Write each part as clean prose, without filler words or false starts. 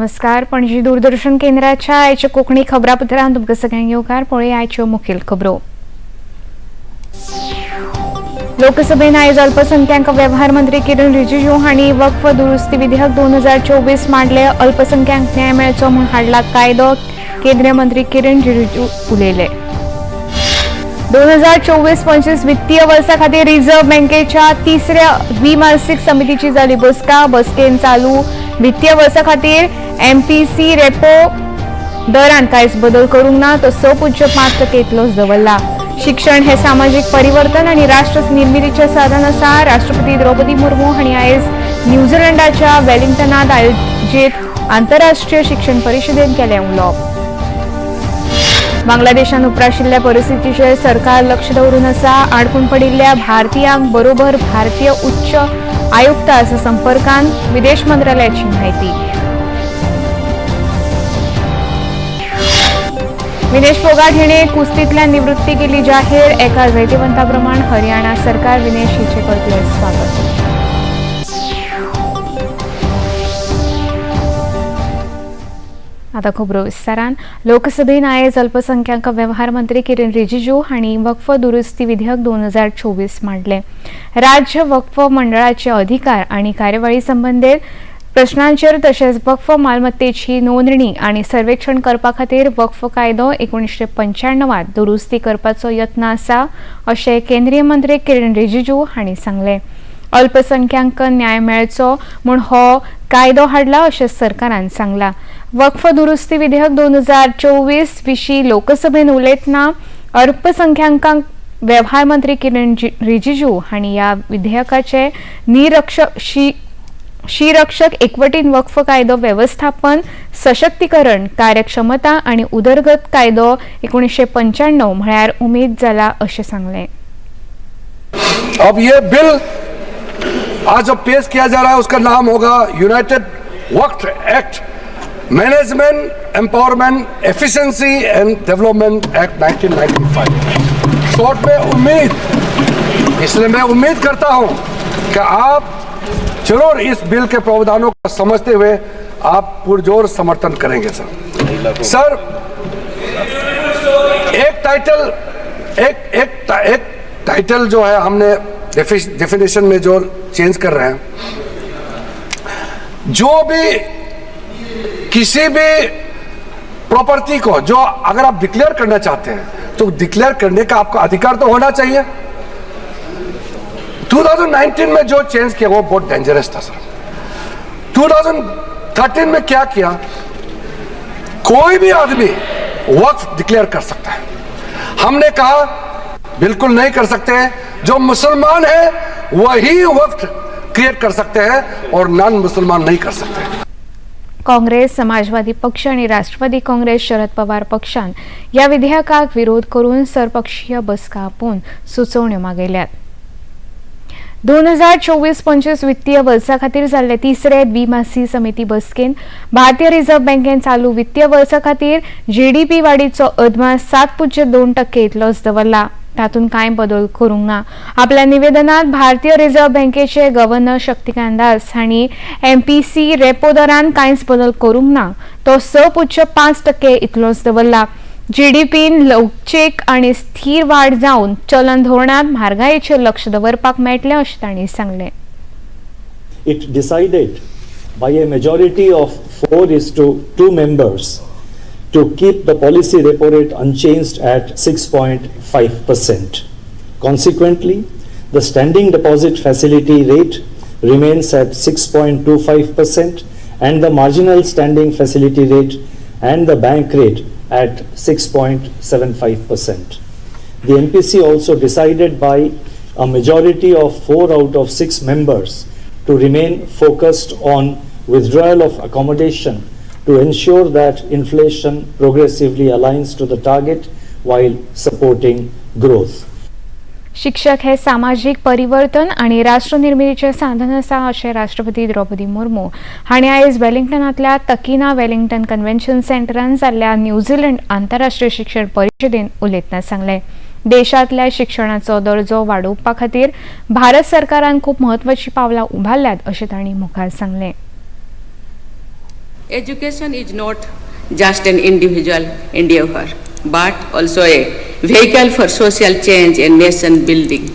नमस्कार. पणजी दूरदर्शन केंद्राच्या आयच्या कोकणी खबरापत्रांत तुमकां सगळ्यांक येवकार. पळय आयच्यो मुखेल खबरो. लोकसभेन आयज अल्पसंख्याक वेव्हार मंत्री किरण रिजिजू हांणी वक्फ दुरुस्ती विधेयक 2024 मांडले. अल्पसंख्याक न्याय मेळचो म्हूण हाडला कायदो. केंद्रीय मंत्री किरण रिजिजू उलयले. 2024-25 वित्तीय वर्सा खातीर रिझर्व्ह बँकेच्या तिसऱ्या द्विमासिक समितीची जाली बसका. बसकेन चालू वित्तीय वर्सा खातीर MPC रेपो दरान कांयच बदल करूंक ना. तो 6.5% इतलोच दवरला. शिक्षण हे सामाजिक परिवर्तन आणि राष्ट्र निर्मितीचे साधन आसा. राष्ट्रपती द्रौपदी मुर्मू हांणी आयज न्यूझीलंडाच्या वेलिंग्टनात आयोजीत आंतरराष्ट्रीय शिक्षण परिशदेंत केलें उलोवप. बांगलादेशान उप्राशिल्ल्या परिस्थितीचेर सरकार लक्ष दवरून आसा. आडकून पडिल्ल्या भारतीयांक बरोबर भारतीय उच्च आयुक्तांच्या संपर्कांत विदेश मंत्रालयाची माहिती. विनेश फोगाट हिणे कुस्तींतल्यान निवृत्ती केली जाहीर. एका जैतिवंता प्रमाण हरियाणा सरकार विनेश हिचे करतले स्वागत. आता खबरो विस्तारान. लोकसभेन आयज अल्पसंख्याक वेव्हार मंत्री किरण रिजिजू हांणी वक्फ दुरुस्ती विधेयक 2024 मांडले. राज्य वक्फ मंडळाचे अधिकार आणि कार्यवाही संबंधित प्रश्नांचेर तशेंच वक्फ मालमत्तेची नोंदणी आणि सर्वेक्षण करपा खातीर वक्फ कायदो 1995 दुरुस्ती करपाचो यत्न आसा अशें केंद्रीय मंत्री किरण रिजिजू हांणी सांगलें. अल्पसंख्याक न्याय मेळचो म्हूण हो कायदो हाडला अशें सरकारान सांगलां. वक्फ दुरुस्ती विधेयक 2024 विशीं लोकसभेन उलयतना अल्पसंख्याकांक वेव्हार मंत्री किरण रिजिजू हांणी ह्या विधेयकाचे श्रीरक्षक एकवटीन वक्फ कायदो व्यवस्थापन, सशक्तीकरण, कार्यक्षमता आणि उदरगत कायदो 1995 म्हळ्यार उमेद जाला अशें सांगलें. अब ये बिल आज जो पेश किया जा रहा है उसका नाम होगा united waqf act, management empowerment efficiency and development act 1995. Short में उम्मीद, इसलिए मैं उम्मीद करता हूं कि आप जरूर इस बिल के प्रावधानों को समझते हुए आप पुरजोर समर्थन करेंगे सर. एक टाइटल जो है हमने डेफिनेशन में जो चेंज कर रहे हैं, जो भी किसी भी प्रॉपर्टी को जो अगर आप डिक्लेयर करना चाहते हैं तो डिक्लेयर करने का आपका अधिकार तो होना चाहिए. 2019 में जो चेंज किया वो बहुत डेंजरस था सर. 2013 में क्या किया, कोई भी आदमी वक्फ डिक्लेयर कर सकता है. हमने कहा बिल्कुल नहीं कर सकते हैं. जो मुसलमान है वही वक्फ क्रिएट कर सकते हैं और नॉन मुसलमान नहीं कर सकते. काँग्रेस, समाजवादी पक्ष आणि राष्ट्रवादी काँग्रेस शरद पवार पक्षान या विधेयकाक विरोध करून सर्वपक्षीय बसका आपोवन सुचोवण्यो मागयल्यात. 2024-25 वित्तीय वर्सा खातीर जाल्ले तिसरे द्विमासी समिती बसकेन भारतीय रिझर्व्ह बँकेन चालू वित्तीय वर्सा खातीर GDP वाडीचो अदमास 7.2% इतलोच दवरला. तातूंत कांय बदल करूंक ना. आपल्या निवेदनात भारतीय रिझर्व्ह बँकेचे गव्हर्नर शक्तिकांत दास हांणी MPC रेपो दरान कांयच बदल करूंक ना. तो 6.5% इतलोच दवरला. GDPन लवचीक आणि स्थिर वाड जावन चलन धोरणात म्हारगायेचेर लक्ष दवरपाक मेळटलें अशें तांणी सांगलें. It decided by a majority of 4:2 members to keep the policy repo rate unchanged at 6.5%. Consequently, the standing deposit facility rate remains at 6.25% and the marginal standing facility rate and the bank rate at 6.75%. The MPC also decided by a majority of 4 out of 6 members to remain focused on withdrawal of accommodation to ensure that inflation progressively aligns to the target while supporting growth. शिक्षक हे सामाजिक परिवर्तन आणि राष्ट्र निर्मितीचे साधन आसा अशें राष्ट्रपती द्रौपदी मुर्मू हांणी आयज वेलिंग्टनांतल्या तकिना वेलिंग्टन कन्व्हेन्शन सेंटरांत जाल्ल्या न्यूझीलंड आंतरराष्ट्रीय शिक्षण परिशदेंत उलयतना सांगलें. देशांतल्या शिक्षणाचो दर्जो वाडोवपा खातीर भारत सरकारान खूब म्हत्वाची पावलां उबारल्यात अशें तांणी मुखार सांगलें. Education is not just an individual endeavor, but also a vehicle for social change and nation building.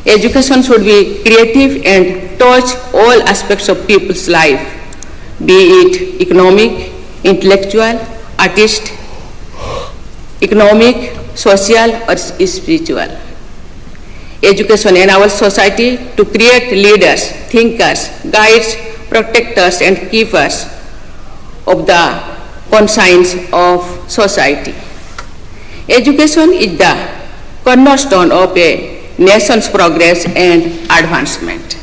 Education should be creative and touch all aspects of people's life, be it economic, intellectual, artist, economic, social or spiritual. Education enables society to create leaders, thinkers, guides, protectors and keepers of the conscience of society. Education is the cornerstone of a nation's progress and advancement.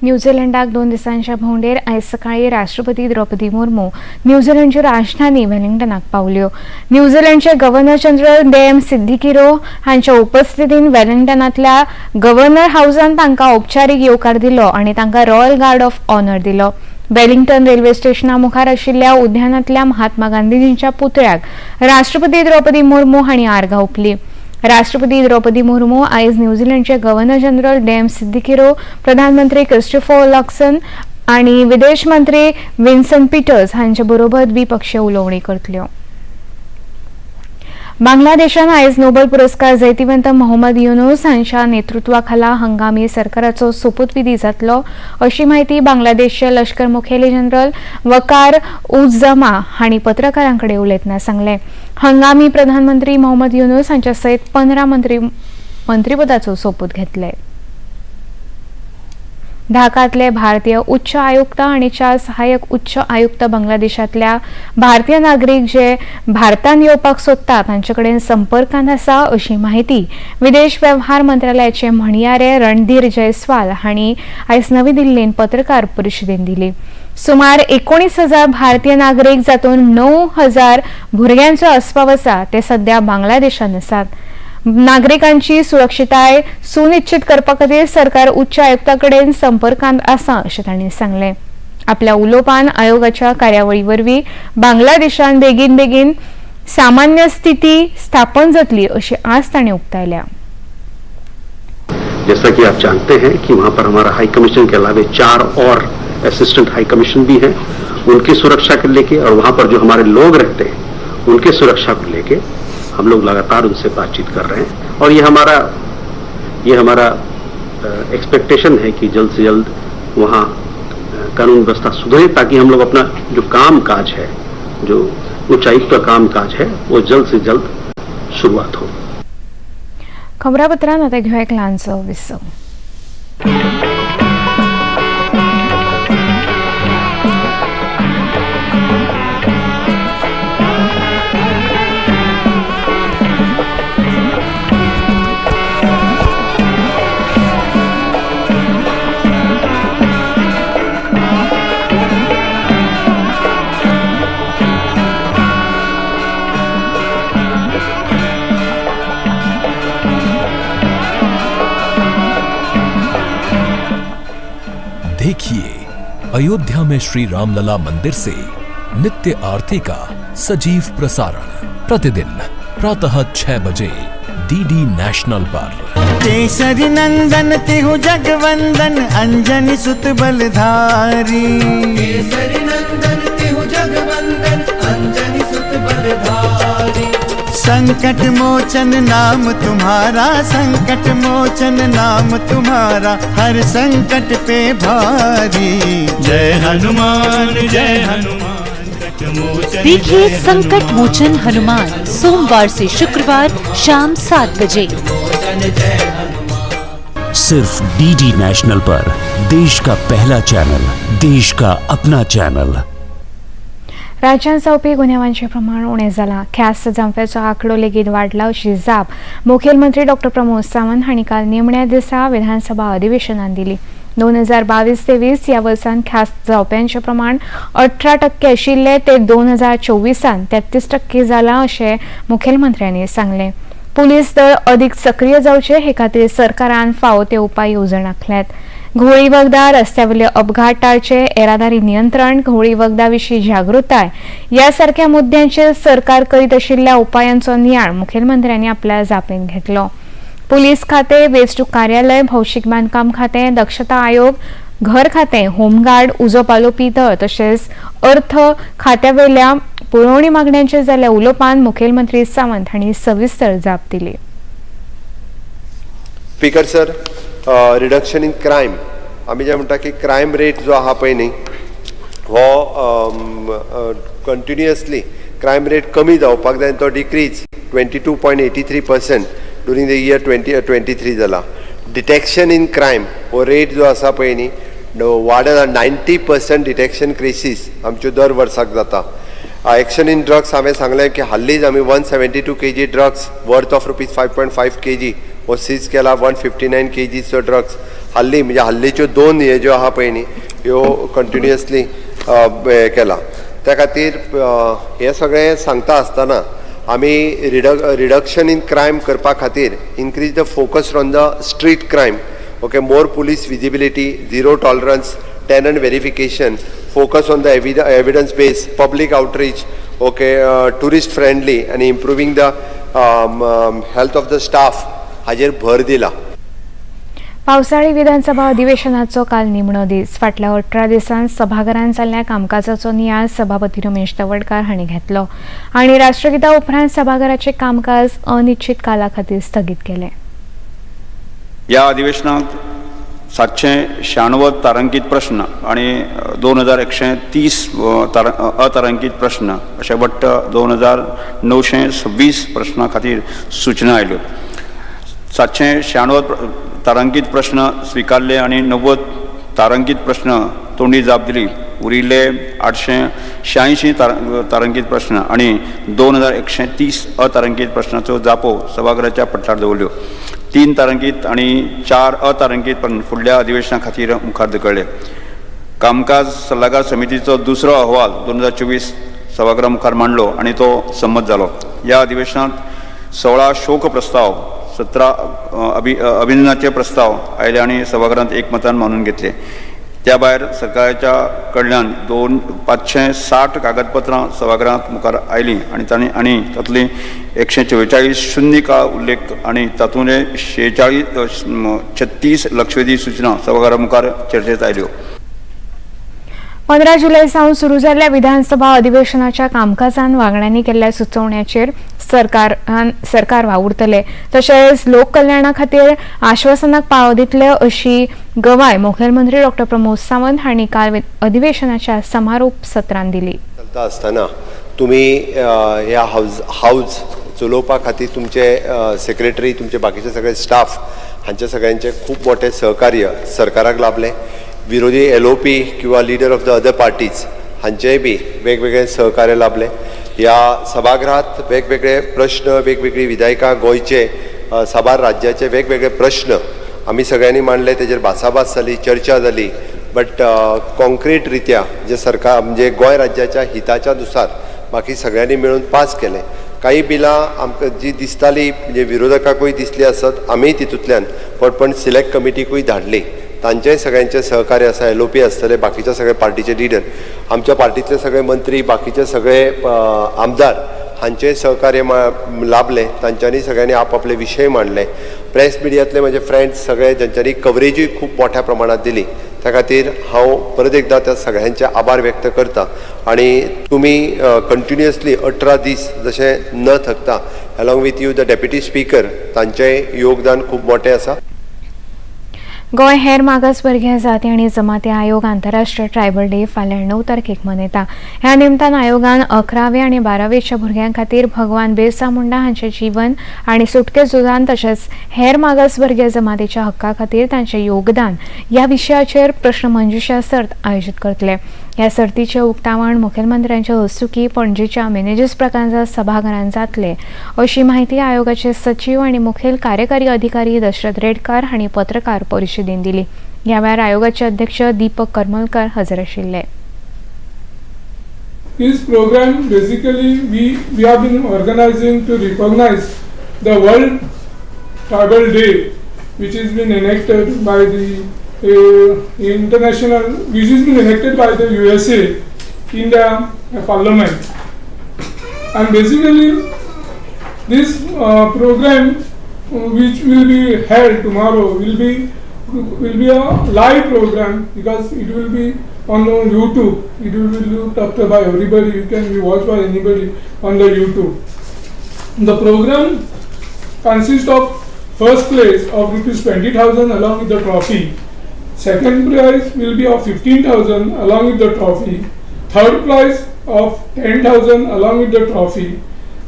न्यूझीलंडाक 2 दिसांच्या भोंवडेर आयज सकाळी राष्ट्रपती द्रौपदी मुर्मू न्यूझीलंडची राजधानी वेलिंग्टनाक पावल्यो. न्यूझीलंडचे governor general DM सिद्दीकीरो हांच्या उपस्थितीन वेलिंग्टनांतल्या governor हाऊसान तांकां औपचारीक येवकार दिलो आनी तांकां रॉयल गार्ड ऑफ ऑनर दिलो. वेलिंग्टन रेल्वे स्टेशना मुखार आशिल्ल्या उद्यानांतल्या महात्मा गांधीजींच्या पुतळ्याक राष्ट्रपती द्रौपदी मुर्मू हांणी आर्गां ओंपली. राष्ट्रपती द्रौपदी मुर्मू आयज न्यूझीलंडचे गव्हर्नर जनरल DM सिद्दीकीरो, प्रधानमंत्री क्रिस्टोफर लक्सन आनी विदेश मंत्री विन्सन पीटर्स हांचे बरोबर द्विपक्षीय उलोवणी करतल्यो. बांगलादेशान आयज नोबेल पुरस्कार जैतिवंत मोहम्मद युनूस हांच्या नेतृत्वाखाला हंगामी सरकाराचो सोपूतविधी जातलो अशी माहिती बांगलादेशचे लष्कर मुखेली जनरल वकार उझ्झमा हांणी पत्रकारांकडे उलयतना सांगले. हंगामी प्रधानमंत्री मोहम्मद युनूस हांच्या सयत 15 मंत्रीपदाचो सोपूत घेतले. ढाकातले भारतीय उच्च आयुक्त आणि 4 सहाय्यक उच्च आयुक्त बांगलादेशातल्या भारतीय नागरिक जे भारतान येवपाक सोदतात तांचे कडेन संपर्कांत आसा अशी माहिती विदेश वेव्हार मंत्रालयाचे म्हणयारे रणधीर जयस्वाल हांणी आयज नवी दिल्लीन पत्रकार परिशदेंत दिली. सुमार 19,000 भारतीय नागरिक जातून 9,000 भुरग्यांचो आस्पाव आसा ते सध्या बांगलादेशांत आसात. नागरिकांची सुरक्षितताय सुनिश्चित करपा खातीर सरकार उच्च आयुक्ताकडेन संपर्कांत आसा अशें तांणी सांगलें. आपल्या उलोवपान आयोगाच्या कार्यावळी वरवीं बांगलादेशान बेगीन सामान्य स्थिती स्थापन जातली अशी आस तांणी उक्तायल्या. जैसा कि आप जानते हैं कि वहां पर हमारा हाई कमीशन के अलावा 4 और असिस्टेंट हाई कमीशन भी हैं. उनकी सुरक्षा को लेके और वहां पर जो हमारे लोग रहते हैं उनकी सुरक्षा को लेके हम लोग लगातार उनसे बातचीत कर रहे हैं और ये हमारा एक्सपेक्टेशन है कि जल्द से जल्द वहाँ कानून व्यवस्था सुधरे ताकि हम लोग अपना जो काम काज है, जो उच्चायुक्त का काम काज है, वो जल्द से जल्द शुरुआत हो. खबरापत्रांत आता घेऊया एक ल्हानसो विसव. देखिए अयोध्या में श्री रामलला मंदिर से नित्य आरती का सजीव प्रसारण प्रतिदिन प्रातः 6 बजे DD नेशनल पर. केसरी नंदन तिहु जगवंदन अंजनी सुत बलधारी. केसरी नंदन तिहु जगवंदन अंजनी सुत बलधारी. संकट मोचन नाम तुम्हारा, संकट मोचन नाम तुम्हारा, हर संकट पे भारी. जय हनुमान जय हनुमान. देखिए संकट मोचन हनुमान सोमवार से शुक्रवार शाम 7 बजे सिर्फ DD नेशनल पर. देश का पहला चैनल, देश का अपना चॅनल. राज्यांत जावपी गुन्यांवांचें प्रमाण उणें जालां. ख्यास्त जावप्याचो आंकडो लेगीत वाडला अशी जाप मुखेलमंत्री डॉ. प्रमोद सावंत हांणी काल निमण्या दिसा विधानसभा अधिवेशनांत दिली. 2022-23 ह्या वर्सान ख्यास्त जावप्यांचें प्रमाण 18% आशिल्लें ते 2024 33% जालां अशें मुखेलमंत्र्यांनी सांगलें. पुलीस दळ अदीक सक्रीय जावचे हे खातीर सरकारान फावो ते उपाय येवजण आंखल्यात. घोळी वखदां, रस्त्यावयले अपघात टाळचे, येरादारी नियंत्रण, घोळी वखदां विशीं जागृताय ह्या सारक्या मुद्द्यांचेर सरकार करीत आशिल्ल्या उपायांचो नियाळ मुखेलमंत्र्यांनी आपल्या जापेंत घेतलो. पुलीस खातें, वेंचणूक कार्यालय, भौशीक बांदकाम खातें, दक्षता आयोग, घर खातें, होमगार्ड, उजो पालोवपी दळ तशेंच अर्थ खात्यावेल्या पुरवणी मागण्यांचेर जाल्ल्या उलोवपांत मुखेलमंत्री सावंत हांणी सविस्तर जाप दिली. Speaker sir, reduction in crime आमी जे म्हणटा की क्रायम रेट जो आहा पळय न्ही हो कंटिन्युअसली क्रायम रेट कमी जावपाक जाय, तो डिक्रीज 22.83% ड्युरींग द इयर 2023 जाला. डिटेक्शन इन क्रायम हो रेट जो आसा पळय न्ही वाडला. 90% डिटेक्शन केसीस आमच्यो दर वर्साक जाता. एक्शन इन ड्रग्स हांवें सांगलें की हाल्लीच आमी 172 kg drugs worth of ₹5.5 kg हो सीज केला. 159 kgचो ड्रग्स हाल्ली म्हणजे हाल्लीच्यो 2 हे ज्यो आहा पळय न्ही ह्यो कंटिन्युअसली केला. त्या खातीर हे सगळें सांगता आसतना आमी रिडक्शन इन क्रायम करपा खातीर increase the focus on the street crime. Okay, more police visibility, zero tolerance, tenant verification, focus on the evidence based, public outreach, okay, tourist friendly and improving the health of the staff हाजेर भर दिला. पावसाळी विधानसभा अधिवेशनाचो काल निमणो दीस. फाटल्या 18 दिसांत सभाघरांत जाल्ल्या कामकाजाचो नियाळ सभापती रमेश तवडकार हांणी घेतलो आनी राष्ट्रगीता उपरांत सभाघराचें कामकाज अनिश्चित काला खातीर स्थगीत केलें. ह्या अधिवेशनात 796 तारांकीत प्रश्न आणि 2130 अतारांकीत प्रश्न अशे वट्ट 2926 प्रश्नां खातीर सूचना आयल्यो. 796 तारांकीत प्रश्न स्विकारले आणि 90 तारांकीत प्रश्न तोंडी जाप दिली. उरिल्ले 886 तारांकीत प्रश्न आणि 2130 अतारांकीत प्रश्नाचो जापो सभागृहाच्या पटलार दवरल्यो. 3 तारांकीत आणि 4 अतारांकीत फुडल्या अधिवेशना खातीर मुखार धुकळ्ळे. कामकाज सल्लागार समितीचो दुसरो अहवाल 2024 सभागृहा मुखार मांडलो आणि तो संमत जालो. ह्या अधिवेशनात 16 शोक प्रस्ताव, 17 अभिनंदनाचे प्रस्ताव आयले आणि सभागृहांत एकमतान मानून घेतले. त्या भायर सरकाराच्या कडल्यान 560 कागदपत्रां सभागृहांत मुखार आयलीं आणि तातूंतली 144 शुन्य काळ उल्लेख आणि तातूंतले 36 लक्षवेधी सूचना सभागृहा मुखार चर्चेत आयल्यो. 15 जुलै सावन सुरू जाल्ल्या विधानसभा अधिवेशनाच्या कामकाजान वांगड्यांनी केल्ल्या सुचोवण्यांचेर सरकार वावुरतले तशेंच लोक कल्याणा खातीर आश्वासनाक पाळो दितले अशी गवाय मुखेलमंत्री डॉ. प्रमोद सावंत हांणी काल अधिवेशनाच्या समारोप सत्रांत दिली. चलता आसतना तुमी ह्या हाऊस चलोवपा खातीर तुमचे सेक्रेटरी, तुमचे बाकीचे सगळे स्टाफ हांचे सगळ्यांचे खूप मोठे सहकार्य सरकाराक लाभले. विरोधी LOP किंवा leader of the other parties हांचेय बी वेगवेगळे सहकार्य लाभले. ह्या सभागृहात वेगवेगळे प्रश्न, वेगवेगळी विधायकां, गोंयचे साबार राज्याचे वेगवेगळे प्रश्न आमी सगळ्यांनी मांडले. तेजेर भासाभास जाली, चर्चा जाली. बट कॉन्क्रीट रित्या जे सरकार म्हणजे गोंय राज्याच्या हिताच्या नुसार बाकी सगळ्यांनी मेळून पास केले. काही बिलां आमकां जी दिसताली म्हणजे विरोधकांकूय दिसली आसत, आमी तितूंतल्यान पण सिलेक्ट कमिटीकूय धाडली. तांचेय सगळ्यांचे सहकार्य आसा. LOP आसतले, बाकीचे सगळे पार्टीचे लिडर, आमच्या पार्टीतले सगळे मंत्री, बाकीचे सगळे आमदार हांचेय सहकार्य लाभले. तांच्यांनी सगळ्यांनी आपापले विशय मांडले. प्रेस मिडियांतले म्हजे फ्रेंड्स सगळे ज्यांच्यांनी कवरेजूय खूप मोठ्या प्रमाणात दिली, त्या खातीर हांव परत एकदा त्या सगळ्यांचे आभार व्यक्त करता. आणि तुमी कंटिन्युअसली 18 दीस जशे न थकता along with you the deputy speaker, तांचेय योगदान खूप मोठें आसा. गोंय हेर मागासवर्गीय जाती आनी जमाती आयोग आंतरराष्ट्रीय ट्रायबल डे फाल्यां 9 तारखेक मनयता. ह्या निमतान आयोगान 11वे आनी 12वेच्या भुरग्यां खातीर भगवान बिरसा मुंडा हांचें जीवन आनी सुटके झुजान तशेंच हेर मागासवर्गीय जमातीच्या हक्कां खातीर तांचें योगदान ह्या विशयाचेर प्रश्नमंजुशा सर्त आयोजीत करतले. ह्या सर्तीचें उक्तावण मुखेलमंत्र्यांच्या हस्तुकी पणजेच्या मेनेजर्स प्रकांत सभाघरांत जातले अशी माहिती आयोगाचे सचिव आनी मुखेल कार्यकारी अधिकारी दशरथ रेडकार हांणी पत्रकार परिशदेंत दिली. ह्या वेळार आयोगाचे अध्यक्ष दीपक करमलकर हजर आशिल्ले. This program basically we have been organizing to recognize the World Tribal Day, which has been enacted by the international, which has been enacted by the USA, India Parliament, and basically this program which will be held tomorrow will be will be a live program because it will be on YouTube. It will be looked after by everybody. You can be watched by anybody on the YouTube. The program consists of first place of rupees 20,000 along with the trophy. Second prize will be of 15,000 along with the trophy. Third prize of 10,000 along with the trophy.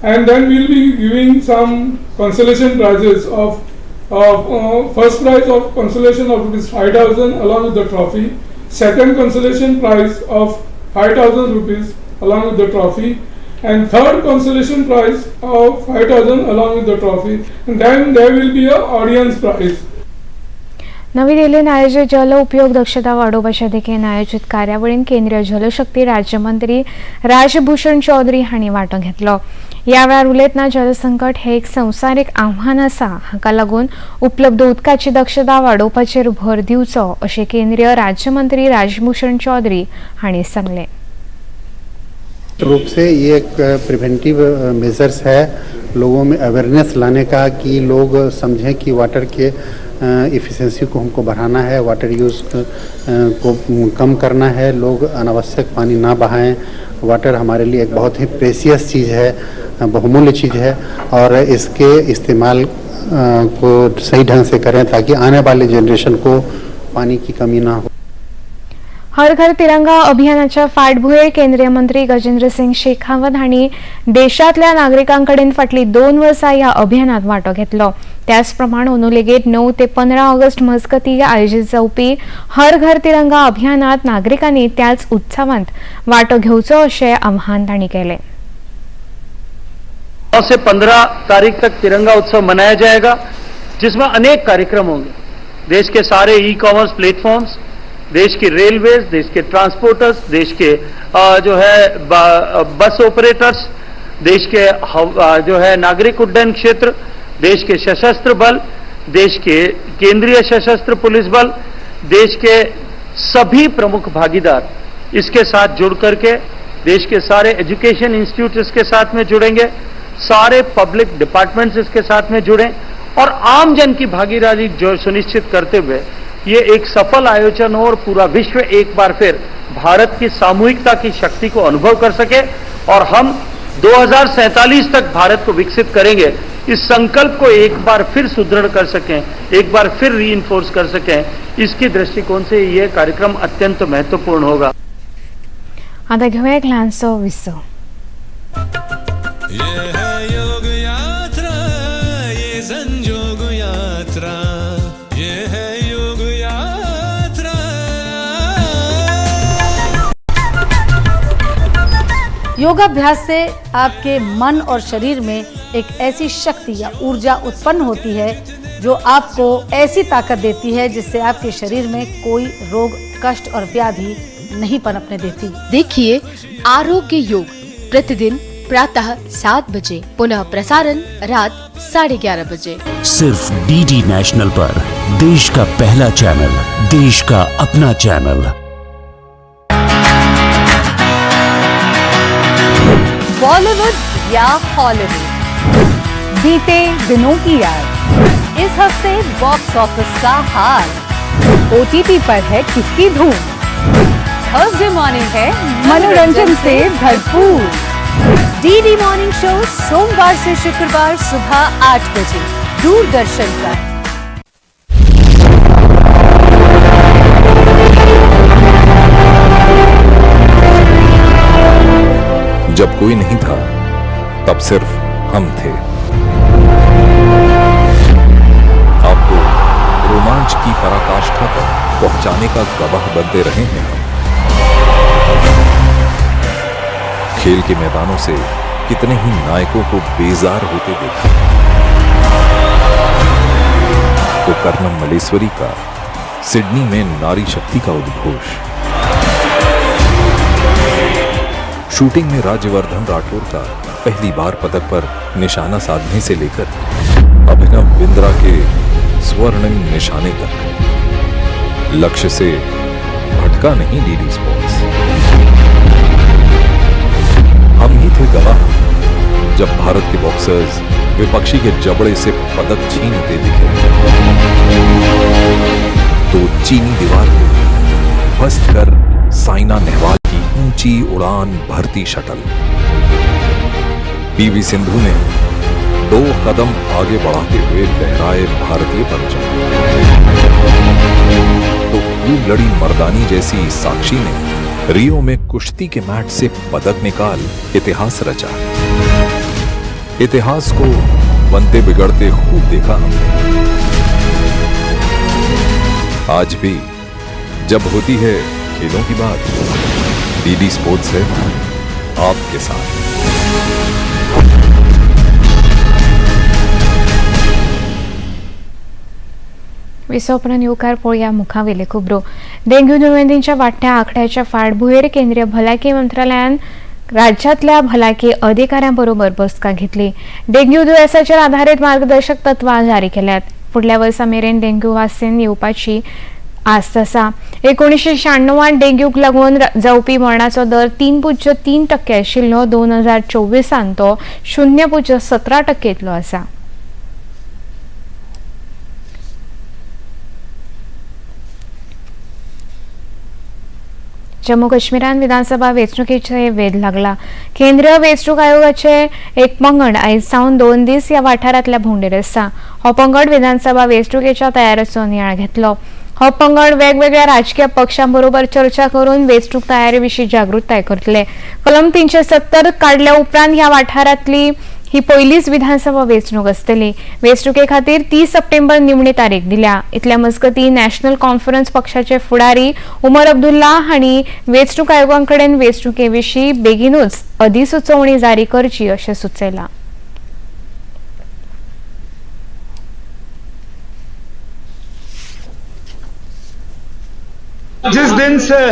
And then we'll be giving some consolation prizes of first prize of consolation of rupees 5,000 along with the trophy. Second consolation prize of 5,000 rupees along with the trophy. And third consolation prize of 5,000 along with the trophy. And then there will be a audience prize. नवी दिल्लीत आयोजित जल उपयोग दक्षता वाढोवपाच्या दिकेन आयोजित कार्यावळीत केंद्रीय जलशक्ती राज्यमंत्री राजभूषण चौधरी हांणी वांटो घेतलो. ह्या वेळार उलयतना जलसंकट हे एक संवसारीक आव्हान आसा, हाका लागून उपलब्ध उदकाची दक्षता वाडोवपाचेर भर दिवचो अशें केंद्रीय राज्यमंत्री राजभूषण चौधरी हांणी सांगलें. रूप से ये एक प्रिवेंटिव मेजर्स है लोगों में अवेयरनेस लाने का कि लोग समझें कि वाटर के इफ़िशिएंसी को हमको बढ़ाना है, वाटर यूज़ को कम करना है, लोग अनावश्यक पानी ना बहाएं. वाटर हमारे लिए एक बहुत ही प्रेशियस चीज़ है, बहुमूल्य चीज़ है और इसके इस्तेमाल को सही ढंग से करें ताकि आने वाले जनरेशन को पानी की कमी ना हो. हर घर तिरंगा अभियानाच्या फाटभुंयेर केंद्रीय मंत्री गजेंद्र सिंग शेखावत हांणी देशांतल्या नागरिकांकडेन फाटलीं 2 वर्सां ह्या अभियानात वांटो घेतलो. त्याच प्रमाण अंदू लेगीत 9 ते 15 ऑगस्ट मजगतीं आयोजीत जावपी हर घर तिरंगा अभियानात नागरिकांनी त्याच उत्सवांत वांटो घेवचो अशें आवाहन तांणी केलें. 9 से 15 तारीख तक तिरंगा उत्सव मनाया जाएगा, जिसमें अनेक कार्यक्रम होंगे. देश के सारे ई-कॉमर्स प्लेटफॉर्म्स, देश की रेलवेज, देश के ट्रांसपोर्टर्स, देश के जो है बस ऑपरेटर्स, देश के जो है नागरिक उड्डयन क्षेत्र, देश के सशस्त्र बल, देश के केंद्रीय सशस्त्र पुलिस बल, देश के सभी प्रमुख भागीदार इसके साथ जुड़ करके देश के सारे एजुकेशन इंस्टीट्यूट इसके साथ में जुड़ेंगे, सारे पब्लिक डिपार्टमेंट्स इसके साथ में जुड़ें और आम जन की भागीदारी जो सुनिश्चित करते हुए ये एक सफल आयोजन हो और पूरा विश्व एक बार फिर भारत की सामूहिकता की शक्ति को अनुभव कर सके और हम 2047 तक भारत को विकसित करेंगे, इस संकल्प को एक बार फिर सुदृढ़ कर सकें, एक बार फिर रीइंफोर्स कर सकें, इसकी दृष्टिकोण से यह कार्यक्रम अत्यंत महत्वपूर्ण होगा. आता घेऊया एक लहानसो विसो. योगाभ्यास से आपके मन और शरीर में एक ऐसी शक्ति या ऊर्जा उत्पन्न होती है जो आपको ऐसी ताकत देती है जिससे आपके शरीर में कोई रोग, कष्ट और व्याधि नहीं पनपने देती. देखिए आरोग्य योग प्रतिदिन प्रातः 7 बजे, पुनः प्रसारण रात 11:30 बजे. सिर्फ डीडी नेशनल पर, देश का पहला चैनल, देश का अपना चैनल. बॉलीवुड या हॉलीवुड, बीते दिनों की याद, इस हफ्ते बॉक्स ऑफिस का हाल, OTT पर है किसकी धूम, थर्सडे मॉर्निंग है मनोरंजन से भरपूर. डीडी मॉर्निंग शो सोमवार से शुक्रवार सुबह 8 बजे दूरदर्शन पर. जब कोई नहीं था तब सिर्फ हम थे. आपको रोमांच की पराकाष्ठा पर पहुंचाने का गवाह बनते रहे हैं हम. खेल के मैदानों से कितने ही नायकों को बेजार होते देखा. तो कर्नल मलेश्वरी का सिडनी में नारी शक्ति का उद्घोष, शूटिंग में राज्यवर्धन राठौर का पहली बार पदक पर निशाना साधने से लेकर अभिनव बिंद्रा के स्वर्णिम निशाने तक, लक्ष्य से भटका नहीं डीडी स्पोर्ट्स. हम ही थे गवाह जब भारत के बॉक्सर्स विपक्षी के जबड़े से पदक छीनते दिखे. तो चीनी दीवार को ध्वस्त कर साइना नेहवाल की ऊंची उड़ान भरती शटल। पीवी सिंधु ने 2 कदम आगे बढ़ाते हुए लहराए भारतीय परचम। तो खूब लड़ी मर्दानी जैसी साक्षी ने रियो में कुश्ती के मैट से पदक निकाल इतिहास रचा। इतिहास को बनते बिगड़ते खूब देखा हमने। आज भी जब होती है खेलों की बात, डीडी स्पोर्ट्स है आपके साथ। विसोपन येवकार पळोवया मुखावेले खबरो। डेंग्यू दुयेंतींच्या वाडट्या आंकड्याच्या फाटभुंयेर केंद्रीय भलायकी मंत्रालयान राज्यातल्या भलायकी अधिकाऱ्यांबरोबर बसका घेतली। डेंग्यू दुयेंसाचेर आधारीत मार्गदर्शक तत्वां जारी केल्यात। फुडल्या वर्सा मेरेन डेंग्यू वासीन येवपाची आस्त आसा। 1996 डेंग्यूक लागून जावपी मरणाचो दर 3.3% आशिल्लो 2024 तो 0.17% इतलो आसा। जम्मू काश्मीरान विधानसभा वेंचणुकेचे वेध लागला। केंद्रीय वेंचणूक आयोगाचे एक पंगड आयज सावन 2 दीस ह्या वाठारांतल्या भोंवडेर आसा। हो पंगड विधानसभा वेंचणुकेच्या तयारेचो नियाळ घेतलो। हो पंगड वेगवेगळ्या राजकीय पक्षांबरोबर चर्चा करून वेंचणूक तयारी विशीं जागृताय करतले। कलम 370 काडल्या उपरांत ह्या वाठारांतली ही पयलीच विधानसभा वेंचणूक आसतली। वेंचणुके खातीर 30 सप्टेंबर निमणी तारीख दिल्या। इतल्या मजगतीं नॅशनल कॉन्फरन्स पक्षाचे फुडारी उमर अब्दुल्ला हांणी वेंचणूक आयोगाकडेन वेंचणुके विशीं बेगीनूच अधिसुचोवणी जारी करची अशें सुचयलां। जिस दिन से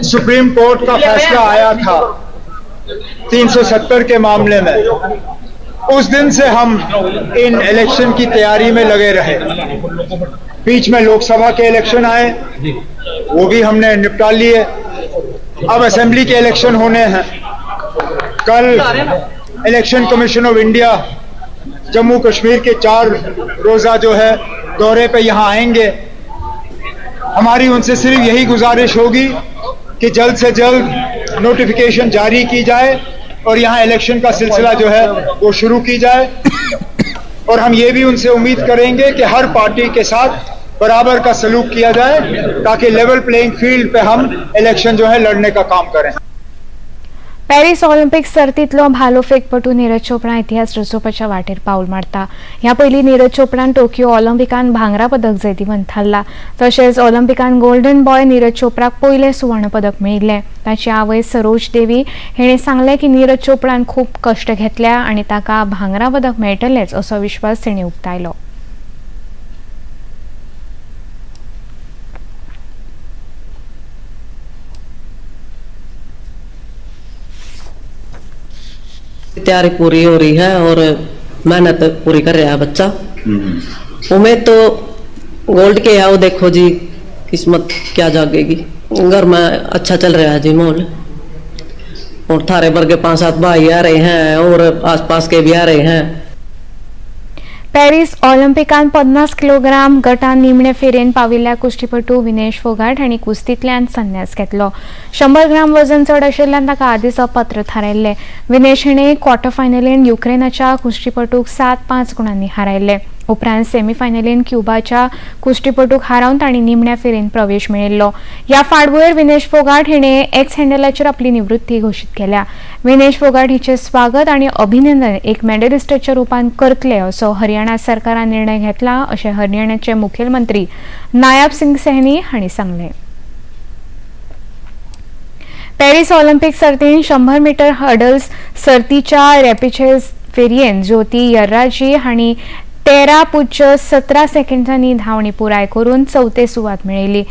सुप्रीम कोर्ट का फैसला आया था 370 के मामले में, उस दिन से हम इन इलेक्शन की तैयारी में लगे रहे। बीच में लोकसभा के इलेक्शन आए, वो भी हमने निपटा लिए। अब असेंबली के इलेक्शन होने हैं। कल election commission of India Jammu Kashmir के 4 रोजा जो है दौरे पे यहाँ आएंगे। हमारी उनसे सिर्फ यही गुजारिश होगी कि जल्द से जल्द नोटिफिकेशन जारी की जाए और यहाँ इलेक्शन का सिलसिला जो है वो शुरू की जाए। और हम ये भी उनसे उम्मीद करेंगे कि हर पार्टी के साथ बराबर का सलूक किया जाए ताकि लेवल प्लेइंग फील्ड पे हम इलेक्शन जो है लड़ने का काम करें। पॅरिस ऑलिंपिक सर्तींतलो भालोफेकपटू नीरज चोप्रा इतिहास रचोवपाच्या वाटेर पावल मारता। ह्या पयलीं नीरज चोप्रान टोकियो ऑलिंपिकान भांगरा पदक जैतिवंत थारला। तशेंच ऑलिंपिकान गोल्डन बॉय नीरज चोप्राक पयलें सुवर्ण पदक मेळिल्लें। ताची आवय सरोज देवी हिणें सांगलें की नीरज चोप्रान खूब कश्ट घेतल्या आनी ताका भांगरा पदक मेळटलेंच असो विश्वास तिणें उक्तायलो। तैयारी पूरी हो रही है और मेहनत पूरी कर रहा है बच्चा। उम्मीद तो गोल्ड के है, वो देखो जी किस्मत क्या जागेगी। घर में अच्छा चल रहा है जी माहौल, और थारे वर्ग 5-7 भाई आ रहे हैं और आसपास के भी आ रहे हैं। पॅरिस ऑलिंपिकान 50 किलोग्राम गटान निमणे फेरेन पाविल्ल्या कुस्तीपटू विनेश फोगाट हांणी कुस्तींतल्यान संन्यास घेतलो। 100 ग्राम वजन चड आशिल्ल्यान ताका आदींच अपात्र थारायल्लें। विनेश हिणें क्वॉर्टर फायनलींत युक्रेनाच्या कुस्तीपटूक 7-5 गुणांनी हारायल्लें। उपरांत सेमीफायनलींत क्युबाच्या कुस्तीपटूक हारावन तांणी निमण्या फेरेन प्रवेश मेळयल्लो। ह्या फाटभुंयेर विनेश फोगाट हिणें एक्स हँडलाचेर आपली निवृत्ती घोशीत केल्या। विनेश फोगाट हिचें स्वागत आनी अभिनंदन एक मेडलिस्टाच्या रुपान करतले असो हरियाणा सरकारान निर्णय घेतला अशें हरियाणाचे मुखेलमंत्री नायब सिंग सैनी हांणी सांगलें। पॅरिस ऑलिंपिक सर्तींत 100 मीटर हर्डल्स सर्तीच्या रॅपिचेज फेरयेंत ज्योती यर्राजी हांणी 13.17 सेकंदांनी धांवणी पुराय करून चवथे सुवात मेळयली।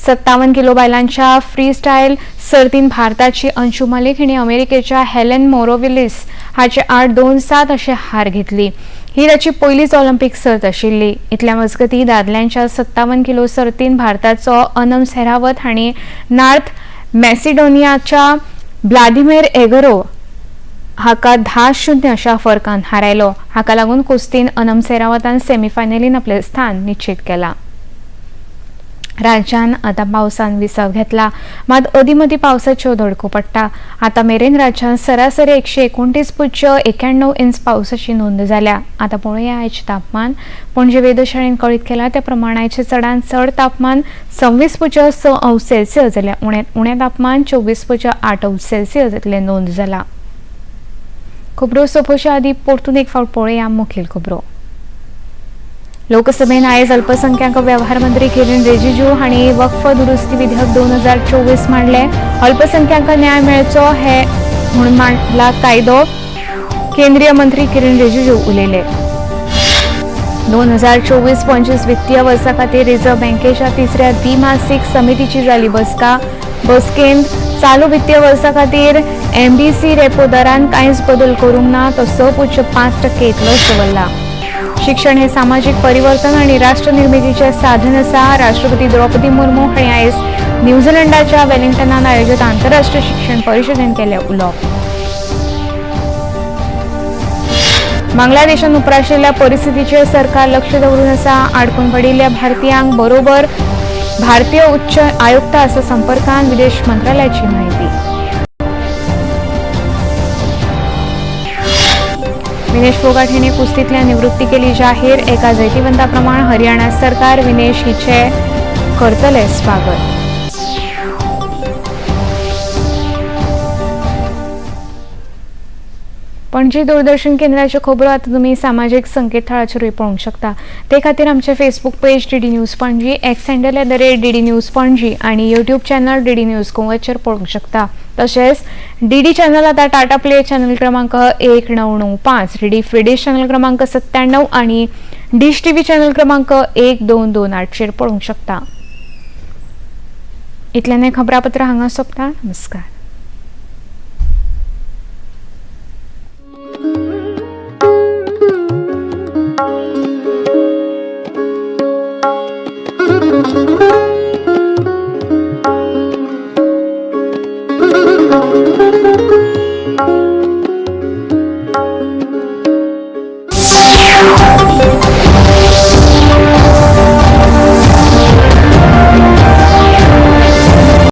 57 किलो बायलांच्या फ्री स्टायल सर्तींत भारताची अंशू मलिक हिणें अमेरिकेच्या हेलेन मोरोविलिस हाचे 8-2-7 अशें हार घेतली। ही ताची पयलीच ऑलिंपिक सर्त आशिल्ली। इतल्या मजगतीं दादल्यांच्या 57 किलो सर्तींत भारताचो अनम सेहरावत हांणी नॉर्थ मॅसिडोनियाच्या व्लादिमीर एगोरोव हाका 10-0 अशा फरकान हारायलो। हाका लागून कुस्तीन अनम सेहरावतान सेमीफायनलींत आपलें स्थान निश्चित केलां। राज्यान आता पावसान विसव घेतला, मात अदीमदी पावसाच्यो धडको पडटा. आता मेरेन राज्यात सरासरी 129.91 इंच पावसाची नोंद जाल्या. आता पळोवया आयचे तापमान. पणजे वेधशाळेन कळीत केला त्या प्रमाण आयचे चडांत चड तापमान 26.6 अंश सेल्सियस जाल्या. उणें तापमान 24.8 अंश सेल्सियस इतले नोंद जाला. खबरो सोंपोवच्या आदी परतून एक फावट पळोवया मुखेल खबरो. लोकसभेन आयज अल्पसंख्याक वेव्हार मंत्री किरण रिजिजू हांणी वक्फ दुरुस्ती विधेयक 2024 मांडले. अल्पसंख्याक न्याय मेळचो हे म्हूण मांडला कायदो. केंद्रीय मंत्री किरण रिजिजू उलयले. 2024-25 वित्तीय वर्सा खातीर रिझर्व्ह बँकेच्या तिसऱ्या द्विमासीक समितीची जाली बसका. बसकेंत चालू वित्तीय वर्सा खातीर MDC रेपो दरान कांयच बदल करूंक ना, तो 6.5% इतलोच दवरला. शिक्षण हे सामाजिक परिवर्तन आणि राष्ट्र निर्मितीचे साधन आसा. राष्ट्रपती द्रौपदी मुर्मू हांणी आयज न्यूझीलंडाच्या वेलिंग्टनात आयोजित आंतरराष्ट्रीय शिक्षण परिशदेंत केले उलोवप. बांगलादेशात उप्राशिल्ल्या परिस्थितीचेर सरकार लक्ष दवरून आसा. आडकून पडिल्ल्या भारतीयांक बरोबर भारतीय उच्च आयुक्त आसा संपर्कांत, विदेश मंत्रालयाची माहिती. विनेश फोगाट हिने कुस्तींतल्यान निवृत्ती केली जाहीर. एका जैतिवंता प्रमाण हरियाणा सरकार विनेश हिचे करतले स्वागत. पणजी दूरदर्शन केंद्राच्यो खबरो आता तुमी सामाजीक संकेतथळाचेर पळोवंक शकता. ते खातीर आमचे Facebook page DD news Panaji, x handle @DD news Panaji आणि यूट्यूब चॅनल DD न्यूज गोवाचेर पळोवंक शकता. तशेंच DD चॅनल आता टाटा प्ले चॅनल क्रमांक 1995, DD फ्री डिश चॅनल क्रमांक 97 आणि डिश TV चॅनल क्रमांक 1228 चेर पळोवंक शकता. इतल्यान खबरापत्र हांगा सोंपता. नमस्कार. We'll be right back.